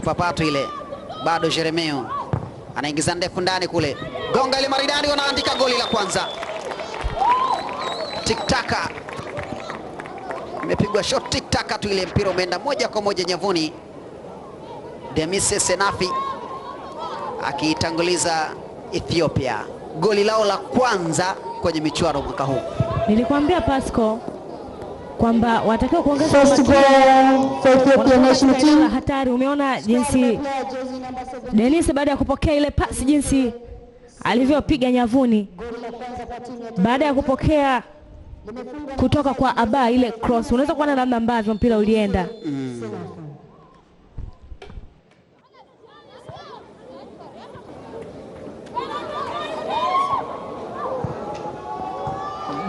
Papatu ile. Bado Jeremeo anaingiza ndefu ndani kule. Gonga ile maridadi, wanaandika goli la kwanza. Tiktaka. Imepigwa shot tiktaka tu, ile mpira umeenda moja kwa moja nyavuni. Demise Senafi akiitanguliza Ethiopia. Goli lao la kwanza kwenye michuano mwaka huu. Nilikwambia Pasco kwamba watakiwa kuongeza hatari. Umeona jinsi Denise baada ya kupokea ile pasi, jinsi alivyopiga nyavuni baada ya kupokea kutoka kwa Aba ile cross. Unaweza kuona namna ambavyo mpira ulienda.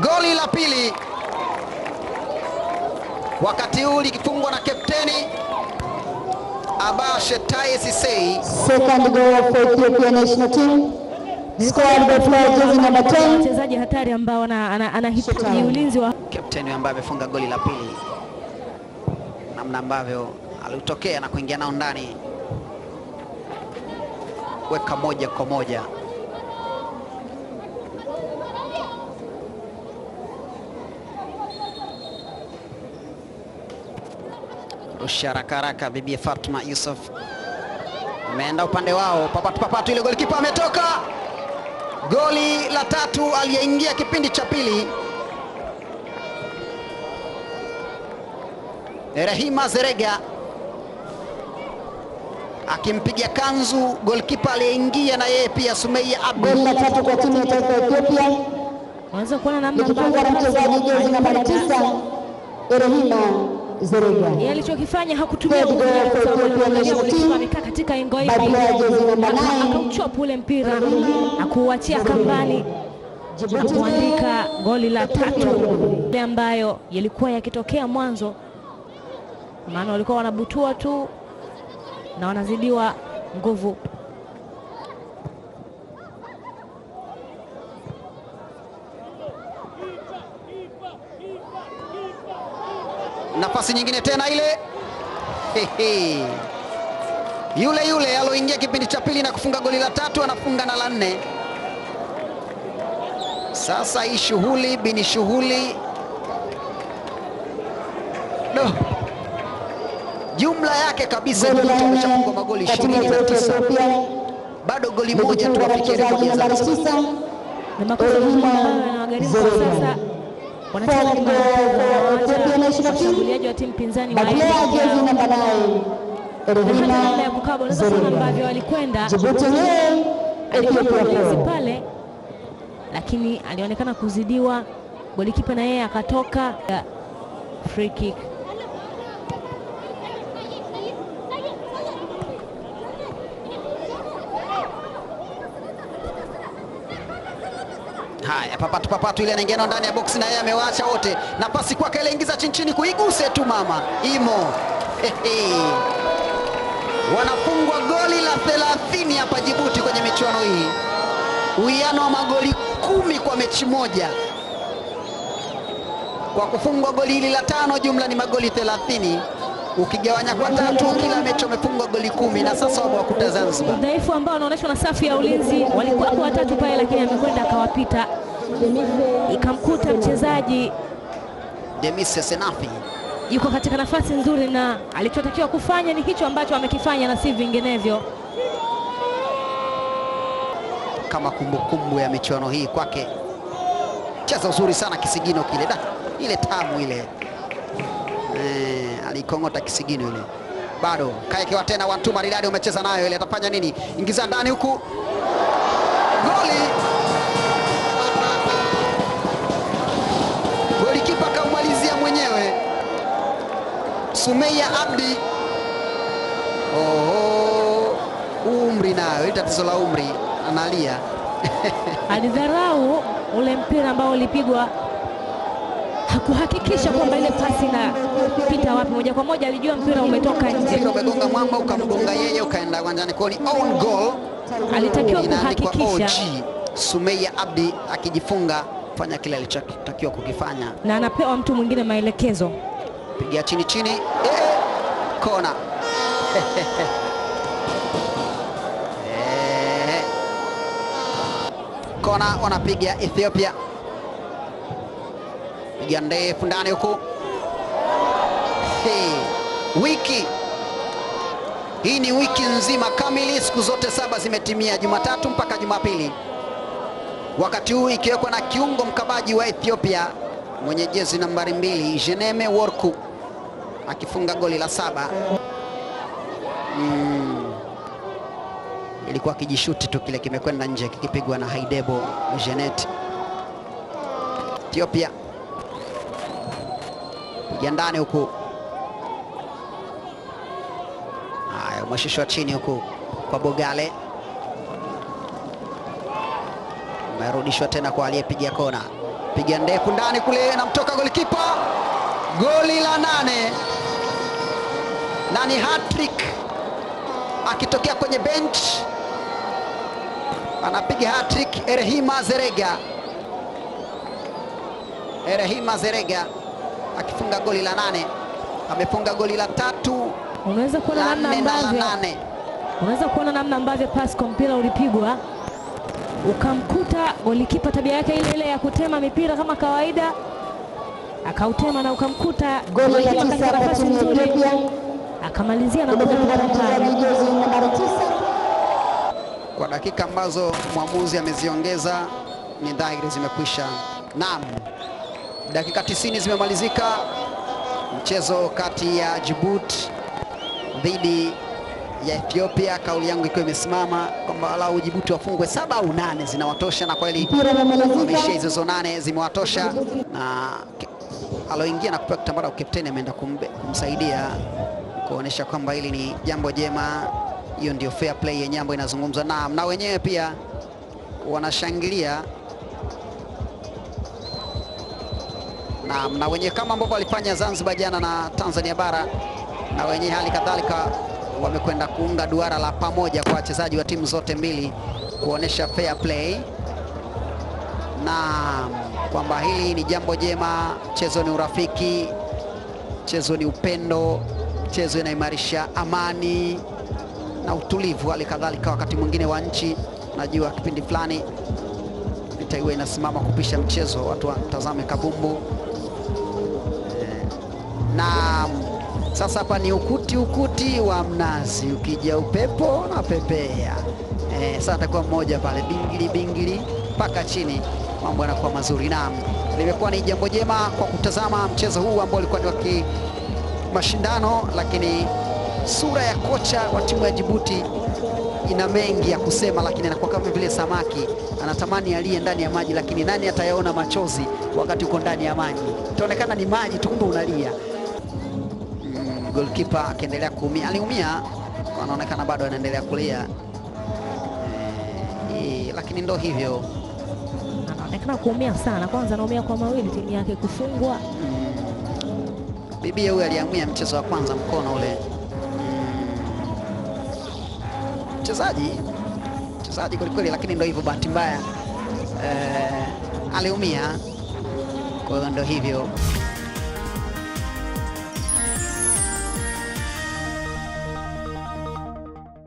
Goli la pili wakati huu likifungwa na kapteni Aba Shetai Sisei. Second goal for Ethiopia national team. Scored by player jersey number 10. Mchezaji hatari ambao anahitaji ulinzi wa Kapteni ambaye amefunga goli la pili. Namna ambavyo alitokea na kuingia nao ndani. Weka moja kwa moja. Rusha haraka bibi Fatma Yusuf. Ameenda upande wao. Papatu ile goli, kipa ametoka. Goli la tatu aliyeingia kipindi cha pili. Rahima Zerega akimpiga kanzu goalkeeper aliyeingia na yeye pia Sumeia Abdi. Goli la tatu kwa timu ya taifa ya Ethiopia. Unaweza kuona namna ambavyo mchezaji jezi namba 9 Rahima Zerega. Yeye alichokifanya hakutumia nguvu ya amekaa katika engo hili. Akauchop ule mpira na kuuachia kambani na kuandika goli la tatu, ile ambayo yalikuwa yakitokea mwanzo, maana walikuwa wanabutua tu na wanazidiwa nguvu. Nafasi nyingine tena ile. Yule aloingia kipindi cha pili na kufunga goli la tatu anafunga na la nne. Sasa hii shughuli bini shughuli. Jumla yake kabisa ameshafungwa magoli 29. Bado goli moja tu afikie rekodi ya Zanzibar. Na makosa yanagharimu kwa sasa. Washambuliaji wa timu pinzani wa namna ya kukaba. Unaweza kuona ambavyo walikwenda ulinzi pale, lakini alionekana kuzidiwa. Golikipa na yeye akatoka. Free kick. Haya, papatu ile anaingia ndani ya box na yeye amewaacha wote. Na pasi kwake ile ingiza chini kuiguse tu mama. Imo. Wanafungwa goli la 30 hapa Djibouti kwenye michuano hii. Uwiano wa magoli 10 kwa mechi moja. Kwa kufungwa goli hili la 5 jumla ni magoli 30. Ukigawanya kwa 3 kila mechi wamefungwa goli 10 na sasa wamewakuta Zanzibar. Udhaifu ambao unaonyeshwa na safu ya ulinzi, walikuwa kwa 3 pale lakini amekwenda akawapita. Ikamkuta mchezaji Demise Senafi yuko katika nafasi nzuri na alichotakiwa kufanya ni hicho ambacho amekifanya na si vinginevyo. Kama kumbukumbu ya michuano hii kwake. Cheza uzuri sana kisigino kile. Ile tamu ile. Alikongota kisigino ile. Bado kaekewa tena 1-2 maridadi, umecheza nayo ile, atafanya nini? Ingiza ndani huku. Goli. Golikipa kaumalizia mwenyewe. Sumeia Abdi. Umri nayo, ile tatizo la umri, analia. Alidharau ule mpira ambao ulipigwa. Hakuhakikisha kwamba ile pasi na pita wapi, moja kwa moja alijua mpira umetoka nje. Umegonga mwamba ukamgonga yeye ukaenda uwanjani, kwa ni own goal. Alitakiwa kuhakikisha. Sumeia Abdi akijifunga kufanya kile alichotakiwa kukifanya, na anapewa mtu mwingine maelekezo. Pigia chini chini, kona. Kona wanapiga Ethiopia, piga ndefu ndani huku. Wiki hii ni wiki nzima kamili, siku zote 7 zimetimia, Jumatatu mpaka Jumapili, wakati huu ikiwekwa na kiungo mkabaji wa Ethiopia mwenye jezi nambari 2 Jeneme Worku akifunga goli la 7. Ilikuwa kijishuti tu kile, kimekwenda nje, kikipigwa na Haidebo Jenet. Ethiopia piga ndani huku, haya umeshishwa chini huku kwa Bogale, umerudishwa tena kwa aliyepiga kona, piga ndefu ndani kule, na mtoka golikipa. Goli la 8 na ni hat-trick akitokea kwenye bench, anapiga hat-trick Erehima Zerega. Erehima Zerega akifunga goli la 8, amefunga goli la 3, Unaweza kuona namna ambavyo Pasco mpira ulipigwa ukamkuta golikipa, tabia yake ile ile ya kutema mipira kama kawaida, akautema na ukamkuta golikipa katika nafasi nzuri, akamalizia na kufunga pale. Kwa dakika ambazo mwamuzi ameziongeza ni dhahiri zimekwisha. Naam, dakika 90 zimemalizika, mchezo kati ya Djibouti dhidi ya Ethiopia, kauli yangu ikiwa imesimama kwamba walau Djibouti wafungwe 7 au 8 zinawatosha, na kweli wameishia hizo 8 zimewatosha, na aloingia na kupewa kitambara ukapteni ameenda kumsaidia kuonesha kwamba hili ni jambo jema. Hiyo ndio fair play yenyewe ambayo inazungumzwa, na wenyewe pia wanashangilia na wenyewe kama ambavyo walifanya Zanzibar jana na Tanzania bara, na wenyewe hali kadhalika wamekwenda kuunga duara la pamoja kwa wachezaji wa timu zote mbili kuonesha fair play na kwamba hili ni jambo jema. Mchezo ni urafiki, mchezo ni upendo, mchezo inaimarisha amani na utulivu, hali kadhalika wakati mwingine wa nchi. Najua kipindi fulani vita iwe inasimama kupisha mchezo, watu watazame kabumbu. Na sasa hapa ni ukuti wa mnazi, ukija upepo na pepea. Sasa atakuwa mmoja pale bingili mpaka chini, mambo yanakuwa mazuri. Naam, limekuwa ni jambo jema kwa kutazama mchezo huu ambao ulikuwa ni wa mashindano, lakini sura ya kocha wa timu ya Djibouti ina mengi ya kusema, lakini anakuwa kama vile samaki anatamani aliye ndani ya maji, lakini nani atayaona machozi wakati uko ndani ya maji? Itaonekana ni maji tu, kumbe unalia. Goalkeeper akiendelea kuumia, aliumia, anaonekana bado anaendelea kulia, lakini ndo hivyo, anaonekana kuumia sana. Kwanza anaumia kwa mawili, timu yake kufungwa. Bibia huyu aliamua mchezo wa kwanza mkono ule, mchezaji kweli, lakini ndo hivyo, bahati mbaya aliumia, kwa hiyo ndo hivyo.